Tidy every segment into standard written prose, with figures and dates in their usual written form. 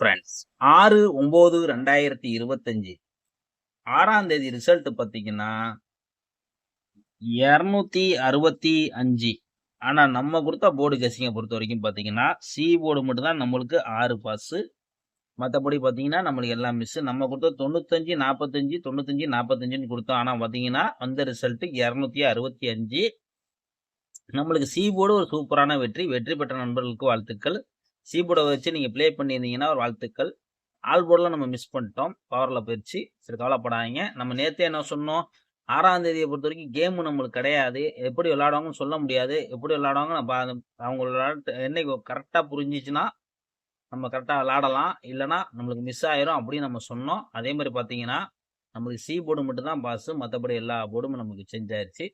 Friends 6/9/2025 6ஆம் தேதி result பார்த்தீங்கன்னா 265. ஆனா நம்ம கொடுத்த போர்டு கெஸ்ஸிங்கை பொறுத்த வரைக்கும் பார்த்தீங்கன்னா சி போர்டு மட்டும் தான் நம்மளுக்கு 6 பாஸ். மற்றபடி பார்த்தீங்கன்னா நம்மளுக்கு எல்லாம் மிஸ். நம்ம கொடுத்த 95 45 95 45ன்னு கொடுத்தோம். ஆனால் பார்த்தீங்கன்னா அந்த ரிசல்ட் 265. நம்மளுக்கு சி போர்டு ஒரு சூப்பரான வெற்றி பெற்ற நண்பர்களுக்கு வாழ்த்துக்கள். சி போர்டை வச்சு நீங்கள் ப்ளே பண்ணியிருந்தீங்கன்னா ஒரு வாழ்த்துக்கள். ஆல் போர்டில் நம்ம மிஸ் பண்ணிட்டோம், பவரில் போயிடுச்சு. சரி, கவலைப்படாதீங்க. நம்ம நேற்றே என்ன சொன்னோம், 6ஆம் தேதியை பொறுத்த வரைக்கும் கேமு நம்மளுக்கு கிடையாது. எப்படி விளையாடுவாங்கன்னு சொல்ல முடியாது. எப்படி விளையாடுவாங்க நம்ம அவங்க விளையாட்டு என்னைக்கு கரெக்டாக புரிஞ்சிச்சுன்னா நம்ம கரெக்டாக விளையாடலாம், இல்லைனா நம்மளுக்கு மிஸ் ஆயிரும் அப்படின்னு நம்ம சொன்னோம். அதே மாதிரி பார்த்தீங்கன்னா நம்மளுக்கு சி போர்டு மட்டும் தான் பாஸ், மற்றபடி எல்லா போர்டும் நமக்கு சேஞ்ச் ஆயிடுச்சு.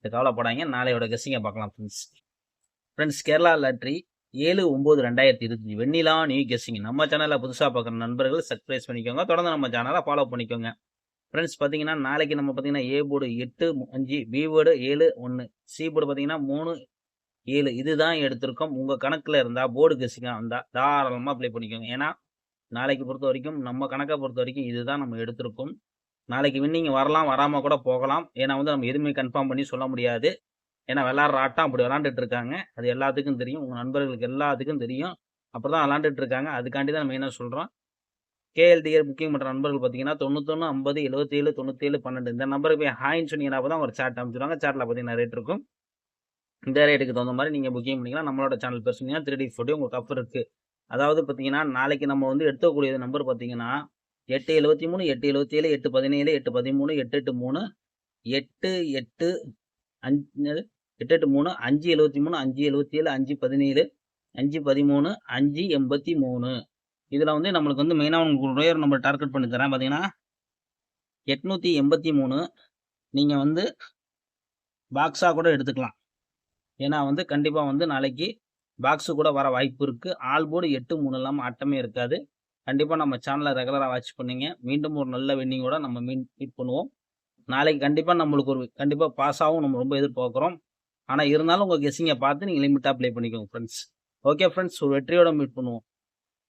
இது கவலைப்படாங்க. நாளையோட கெஸ்ஸிங்கை பார்க்கலாம் ஃப்ரெண்ட்ஸ். கேரளா லாட்ரி 7/9/2025 வெண்ணிலா நியூ கெஸ்ஸிங். நம்ம சேனலில் புதுசாக பார்க்குற நண்பர்கள் சப்ஸ்கிரைப் பண்ணிக்கோங்க, தொடர்ந்து நம்ம சேனலை ஃபாலோ பண்ணிக்கோங்க. ஃப்ரெண்ட்ஸ் பார்த்தீங்கன்னா நாளைக்கு நம்ம பார்த்தீங்கன்னா A board 8-5, B board 7-1, C board பார்த்தீங்கன்னா 3-7 இதுதான் எடுத்திருக்கோம். உங்கள் கணக்கில் இருந்தால் போர்டு கெஸ்ஸிங்காக இருந்தால் தாராளமாக ப்ளே பண்ணிக்கோங்க. ஏன்னா நாளைக்கு பொறுத்த வரைக்கும் நம்ம கணக்கை பொறுத்த வரைக்கும் இதுதான் நம்ம எடுத்திருக்கோம். நாளைக்கு வின்னிங் வரலாம், வராமல் கூட போகலாம். ஏன்னா நம்ம எதுவுமே கன்ஃபார்ம் பண்ணி சொல்ல முடியாது. ஏன்னா விளாட்ற ஆட்டம் அப்படி விளாண்டுட்டு இருக்காங்க. அது எல்லாத்துக்கும் தெரியும், உங்கள் நண்பர்களுக்கு எல்லாத்துக்கும் தெரியும். அப்படி தான் விளாண்டுட்டு இருக்காங்க. அதுக்காண்டி தான் நம்ம என்ன சொல்கிறோம், கேஎல்டிஆர் புக்கிங் பண்ணுற நண்பர்கள் பார்த்தீங்கன்னா 91 50 77 97 12 இந்த நம்பருக்கு போய் ஹாய்ன்னு சொன்னீங்கன்னா தான் ஒரு சாட் அமைச்சிருவாங்க. சாட்டில் பார்த்தீங்கன்னா ரேட் இருக்கும். இந்த ரேட்டுக்கு தகுந்த மாதிரி நீங்கள் புக்கிங் பண்ணிக்கலாம். நம்மளோட சேனல் பேர் சொன்னீங்கன்னா 3D40 உங்களுக்கு ஆஃபர் இருக்குது. அதாவது பார்த்தீங்கன்னா நாளைக்கு நம்ம எடுக்கக்கூடிய நம்பர் பார்த்தீங்கன்னா 873 877 817 813 883 88 5 883 573 577 517 513 583. இதில் நம்மளுக்கு மெயினாக உங்களுக்கு ஒரே ஒரு நம்பர் டார்கெட் பண்ணி தரேன். பார்த்தீங்கன்னா 883 நீங்கள் பாக்ஸாக கூட எடுத்துக்கலாம். ஏன்னா கண்டிப்பாக நாளைக்கு பாக்ஸு கூட வர வாய்ப்பு இருக்குது. ஆல் போர்டு 8-3 இல்லாமல் ஆட்டமே இருக்காது. கண்டிப்பாக நம்ம சேனலை ரெகுலராக வாட்ச் பண்ணிங்க. மீண்டும் ஒரு நல்ல வின்னிங்கோட நம்ம மீட் பண்ணுவோம். நாளைக்கு கண்டிப்பாக நம்மளுக்கு கண்டிப்பாக பாஸ் ஆகும் நம்ம ரொம்ப எதிர்பார்க்குறோம். ஆனால் இருந்தாலும் உங்கள் கெஸ்ஸிங்கை பார்த்து நீங்கள் லிமிட்டாக ப்ளே பண்ணிக்கோங்க ஃப்ரெண்ட்ஸ். ஓகே ஃப்ரெண்ட்ஸ், ஒரு வெற்றியோட மீட் பண்ணுவோம்.